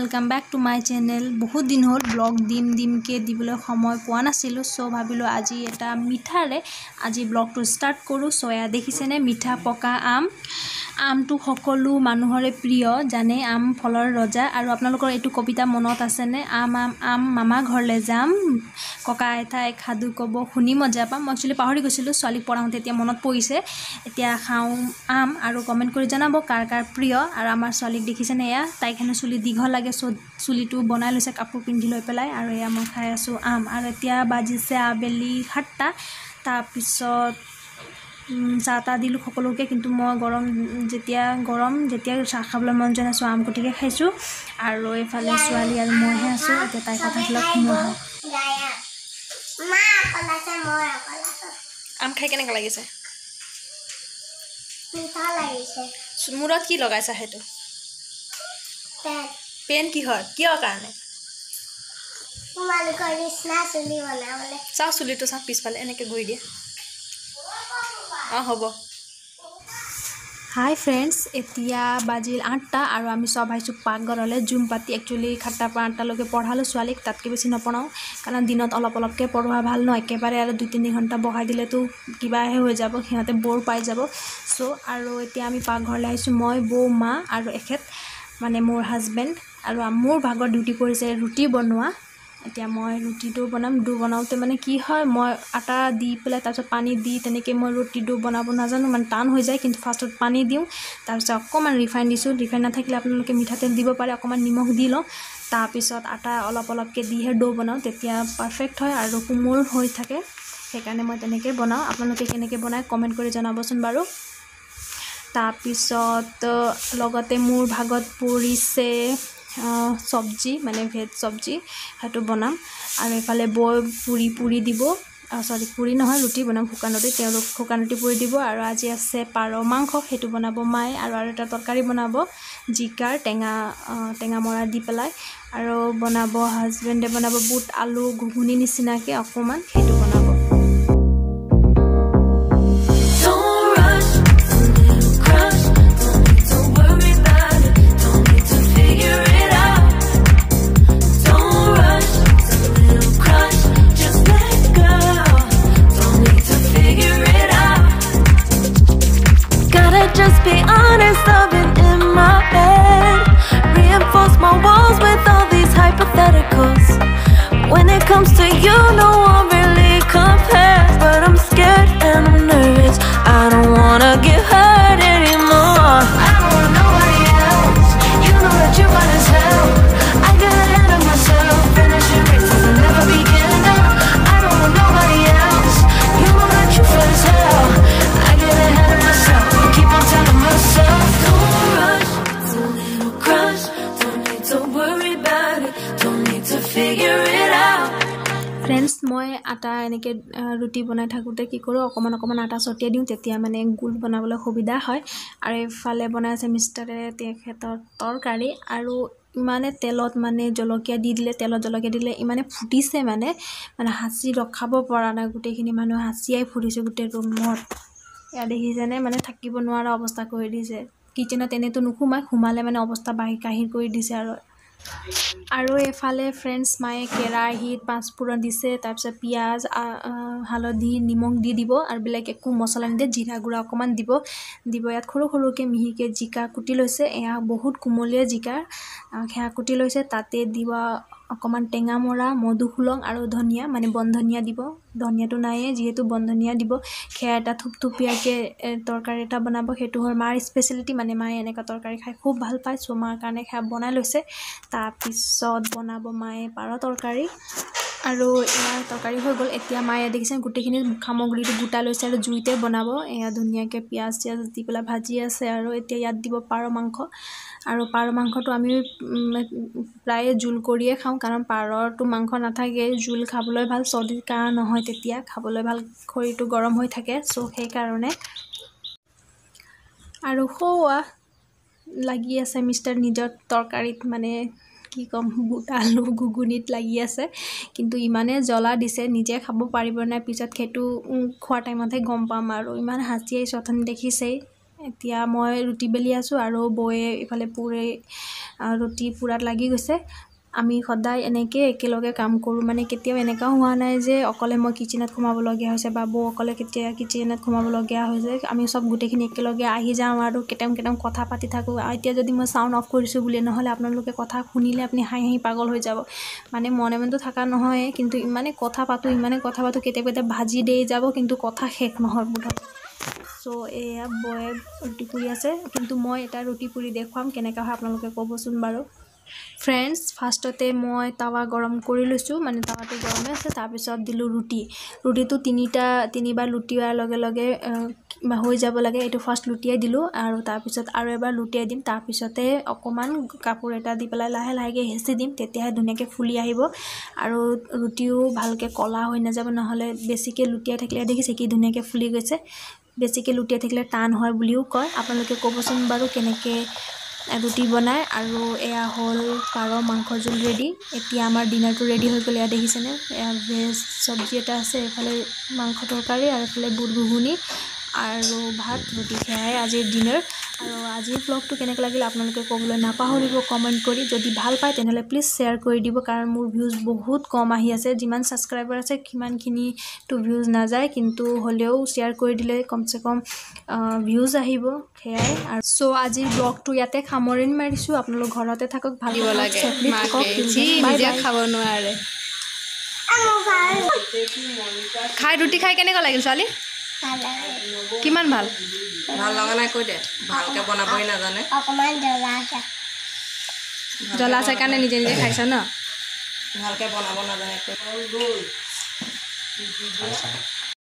Welcome back to my channel. बहुत दिन हल ब्लॉग दिम के दिबले समय पोৱা नाছিলো सो भाबिलो আজি এটা মিঠাৰে আজি ব্লগটো স্টাर्ट কৰো। সয়া দেখিছেনে মিঠা পকা আমটো সকলো মানুহৰে প্ৰিয় জানে আম ফলৰ ৰজা। আৰু আপোনালোকৰ এটো কবিতা মনত আছে নে? আম মামা ঘৰলে যাম ককা আইতাই খাদু কব শুনি মজা পাম। একচুয়ালি পাহৰি গৈছিলো ছোৱালীক পঢ়াওঁতে এতিয়া মনত পৰিছে। এতিয়া খাওঁ আম আৰু কমেন্ট কৰি জনাব কাৰ কাৰ প্ৰিয়। আৰু আমাৰ ছোৱালীক দেখিছেনে এয়া তাইখানে চুলি দীঘল লাগে সো চুলিটো বনাই লৈছে কাপোৰ পিন্ধি লৈ পেলাই। আৰু এয়া মই খাই আছো আম। আৰু এতিয়া বাজিছে আবেলি 7টা। তাৰপিছত চাহটা দিলোঁ সকলোকে, কিন্তু মই যেতিয়া চাহ খাবলৈ মন যোৱা নাছিল আম কুটিকে খাইছোঁ। আৰু এইফালে ছোৱালী আৰু মইহে আছোঁ। এতিয়া তাই কথাবিলাক শুনো আহক। আম খাই কেনেকৈ লাগিছে? মিঠা লাগিছে। মূৰত কি লগাইছা? সেইটো পেন কিহৰ কাৰণে? তোমালোকৰ নিচিনা চুলি বনাবলৈ। চাওঁ চুলিটো চাওঁ পিছফালে এনেকৈ ঘূৰি দিয়ে। হ'ব। হাই ফ্ৰেণ্ডছ, এতিয়া বাজিল 8টা আৰু আমি সব আহিছোঁ পাকঘৰলৈ জুম পাতি। একচুৱেলি 7টাৰ পৰা 8টালৈকে পঢ়ালোঁ ছোৱালীক, তাতকৈ বেছি নপঢ়াওঁ কাৰণ দিনত অলপকৈ পঢ়োৱা ভাল ন। একেবাৰে আৰু 2-3 ঘণ্টা বহাই দিলেতো কিবাহে হৈ যাব, সিহঁতে বৰ পাই যাব। চ' আৰু এতিয়া আমি পাকঘৰলৈ আহিছোঁ মই, বৌ, মা আৰু এখেত মানে মোৰ হাজবেণ্ড। আৰু মোৰ ভাগৰ ডিউটি পৰিছে ৰুটি বনোৱা। এতিয়া মই ৰুটিটো বনাম। বনাওঁতে মানে কি হয়, মই আটা দি পেলাই তাৰপিছত পানী দি তেনেকৈ মই ৰুটিটো বনাব নাজানো, মানে টান হৈ যায়। কিন্তু ফাৰ্ষ্টত পানী দিওঁ, তাৰপিছত অকণমান ৰিফাইন দিছোঁ। ৰিফাইন নাথাকিলে আপোনালোকে মিঠাতেল দিব পাৰে, অকণমান নিমখ দি লওঁ। তাৰপিছত আটা অলপকৈ দিহে বনাওঁ, তেতিয়া পাৰফেক্ট হয় আৰু কোমল হৈ থাকে। সেইকাৰণে মই তেনেকৈ বনাওঁ। আপোনালোকে কেনেকৈ বনায় কমেণ্ট কৰি জনাবচোন বাৰু। তাৰপিছত লগতে মোৰ ভাগত পৰিছে চব্জি, মানে ভেজ চব্জি, সেইটো বনাম। আৰু এইফালে বৈ পুৰি দিব, পুৰি নহয় ৰুটি বনাম শুকান ৰুটি, তেওঁলোক শুকান ৰুটি পুৰি দিব। আৰু আজি আছে পাৰ মাংস, সেইটো বনাব মায়ে। আৰু এটা তৰকাৰী বনাব জিকাৰ টেঙা মৰা দি পেলাই। আৰু বনাব হাজবেণ্ডে বনাব বুট আলু ঘুগুনি নিচিনাকৈ অকণমান, সেইটো বনাব। Just be honest, I've been in my bed. Reinforce my walls with all these hypotheticals. When it comes to you, no one really compares. But I'm scared and I'm nervous. I don't wanna get hurt anymore. I don't want nobody else. You know that you're fine as hell. I get ahead of myself. Finishing races and never begin. I don't want nobody else. You know that you're fine as hell. I get ahead of myself. Keep on telling myself, don't rush. It's a little crush. Don't need to worry about it. Don't need to figure it out. Friends, মই আটা এনেকৈ ৰুটি বনাই থাকোঁতে কি কৰোঁ, অকণমান আটা ছটিয়াই দিওঁ, তেতিয়া মানে গোল বনাবলৈ সুবিধা হয়। আৰু এইফালে বনাই আছে মিষ্টাৰে তেখেতৰ তৰকাৰী। আৰু ইমানে তেলত মানে জলকীয়া দি দিলে, তেলত জলকীয়া দিলে ইমানে ফুটিছে, মানে হাঁচি ৰখাব পৰা নাই। গোটেইখিনি মানুহ হাঁচিয়াই ফুটিছে গোটেই ৰুমত। এয়া দেখিছেনে, মানে থাকিব নোৱাৰা অৱস্থা কৰি দিছে। কিচেনত এনেতো সোমালে মানে অৱস্থা কাহিৰ কৰি দিছে। আৰু এইফালে ফ্ৰেণ্ডছ মায়ে কেৰাহীত পাঁচফোৰণ দিছে, তাৰপিছত পিঁয়াজ হালধি নিমখ দি দিব। আৰু বেলেগ একো মছলা নিদিয়ে, জিৰা গুড়া অকণমান দিব। ইয়াত সৰুকৈ মিহিকৈ জিকা কুটি লৈছে। এয়া বহুত কোমলীয়া জিকা, সেয়া কুটি লৈছে। তাতে দিব অকণমান টেঙা মৰা, মধুসোলং আৰু ধনিয়া, মানে বন ধনিয়া দিব। ধনিয়াটো নায়ে যিহেতু বন ধনিয়া দিব। সেয়া এটা থুপথুপীয়াকৈ তৰকাৰী এটা বনাব। সেইটো হ'ল মাৰ স্পেচিয়েলিটি, মানে মায়ে এনেকুৱা তৰকাৰী খাই খুব ভাল পায়। চ' মাৰ কাৰণে সেয়া বনাই লৈছে। তাৰপিছত বনাব মায়ে পাৰ তৰকাৰী। আৰু এয়া তৰকাৰী হৈ গ'ল। এতিয়া মায়ে দেখিছে গোটেইখিনি সামগ্ৰীটো গোটাই লৈছে আৰু জুইতে বনাব। এয়া ধুনীয়াকৈ পিঁয়াজ দি পেলাই ভাজি আছে। আৰু এতিয়া ইয়াত দিব পাৰ মাংস। আৰু পাৰ মাংসটো আমি প্ৰায়ে জোল কৰিয়ে খাওঁ, কাৰণ পাৰটো মাংস নাথাকে, জোল খাবলৈ ভাল, চৰ্দি কাহ নহয়, তেতিয়া খাবলৈ ভাল, শৰীৰটো গৰম হৈ থাকে। চ' সেইকাৰণে। আৰু খোৱা লাগি আছে মিষ্টাৰ নিজৰ তৰকাৰীত, মানে কি ক'ম, বুট আলু ঘুগুনিত লাগি আছে। কিন্তু ইমানে জ্বলা দিছে, নিজে খাব পাৰিব নাই পিছত সেইটো খোৱাৰ টাইমতহে গম পাম। আৰু ইমান হাঁচি আহিছোঁ, অথনি দেখিছেই এতিয়া মই ৰুটি বেলি আছোঁ আৰু বৌয়ে ইফালে ৰুটি পুৰাত লাগি গৈছে। আমি সদায় এনেকৈ একেলগে কাম কৰোঁ, মানে কেতিয়াও এনেকুৱাও হোৱা নাই যে অকলে মই কিচেনত সোমাবলগীয়া হৈছে বা বৌ অকলে কেতিয়া কিচেনত সোমাবলগীয়া হৈছে। আমি চব গোটেইখিনি একেলগে আহি যাওঁ আৰু কেতিয়াও কথা পাতি থাকোঁ। এতিয়া যদি মই চাউণ্ড অফ কৰিছোঁ বুলি, নহ'লে আপোনালোকে কথা শুনিলে আপুনি হাঁহি পাগল হৈ যাব। মানে মনেতো থকা নহয়, কিন্তু ইমানেই কথা পাতোঁ কেতিয়াবা ভাজি দেই যাব, কিন্তু কথা শেষ নহয় বোধহয়। চ' এয়া বৌয়ে ৰুটি পুৰি আছে, কিন্তু মই এটা ৰুটি পুৰি দেখুৱাম কেনেকুৱা হয় আপোনালোকে ক'বচোন বাৰু। ফ্ৰেণ্ডছ, ফাৰ্ষ্টতে মই টাৱা গৰম কৰি লৈছোঁ, মানে টাৱাটো গৰমে আছে। তাৰপিছত দিলোঁ ৰুটিটো তিনিবাৰ লুটিওৱাৰ লগে লগে হৈ যাব লাগে। এইটো ফাৰ্ষ্ট লুটিয়াই দিলোঁ আৰু তাৰপিছত আৰু এবাৰ লুটিয়াই দিম। তাৰপিছতে অকণমান কাপোৰ এটা দি পেলাই লাহেকৈ হেঁচি দিম, তেতিয়াহে ধুনীয়াকৈ ফুলি আহিব আৰু ৰুটিও ভালকৈ ক'লা হৈ নাযাব। নহ'লে বেছিকৈ লুটিয়াই থাকিলে দেখিছে কি ধুনীয়াকৈ ফুলি গৈছে। বেছিকৈ লুটিয়াই থাকিলে টান হয় বুলিও কয়। আপোনালোকে ক'বচোন বাৰু কেনেকৈ ৰুটি বনায়। আৰু এয়া হ'ল পাৰ মাংসৰ জোল ৰেডি। এতিয়া আমাৰ ডিনাৰটো ৰেডি হৈ গ'ল। এয়া দেখিছেনে, এয়া ভেজ চব্জি এটা আছে, এইফালে মাংস তৰকাৰী আৰু এইফালে বুট ঘুগুনি আৰু ভাত ৰুটি। সেয়াই আজিৰ ডিনাৰ। আৰু আজিৰ ব্লগটো কেনেকৈ লাগিল আপোনালোকে ক'বলৈ নাপাহৰিব কমেণ্ট কৰি। যদি ভাল পায় তেনেহ'লে প্লিজ শ্বেয়াৰ কৰি দিব, কাৰণ মোৰ ভিউজ বহুত কম আহি আছে। যিমান ছাবস্ক্ৰাইবাৰ আছে সিমানখিনিতো ভিউজ নাযায়, কিন্তু হ'লেও শ্বেয়াৰ কৰি দিলে কমচে কম ভিউজ আহিব। সেয়াই আৰু চ' আজিৰ ব্লগটো ইয়াতে সামৰণি মাৰিছোঁ। আপোনালোক ঘৰতে থাকক, ভাল লাগে নিজে খাব নোৱাৰে। ৰুটি খাই কেনেকুৱা লাগিল ছোৱালী? কিমান ভাল? ভাল লগা নাই কৈ দে, ভালকৈ বনাবই নাজানে। অকণমান জ্বলা আছে। জ্বলা আছে কাৰণে নিজে খাইছ ন? ভালকৈ বনাব নাজানে।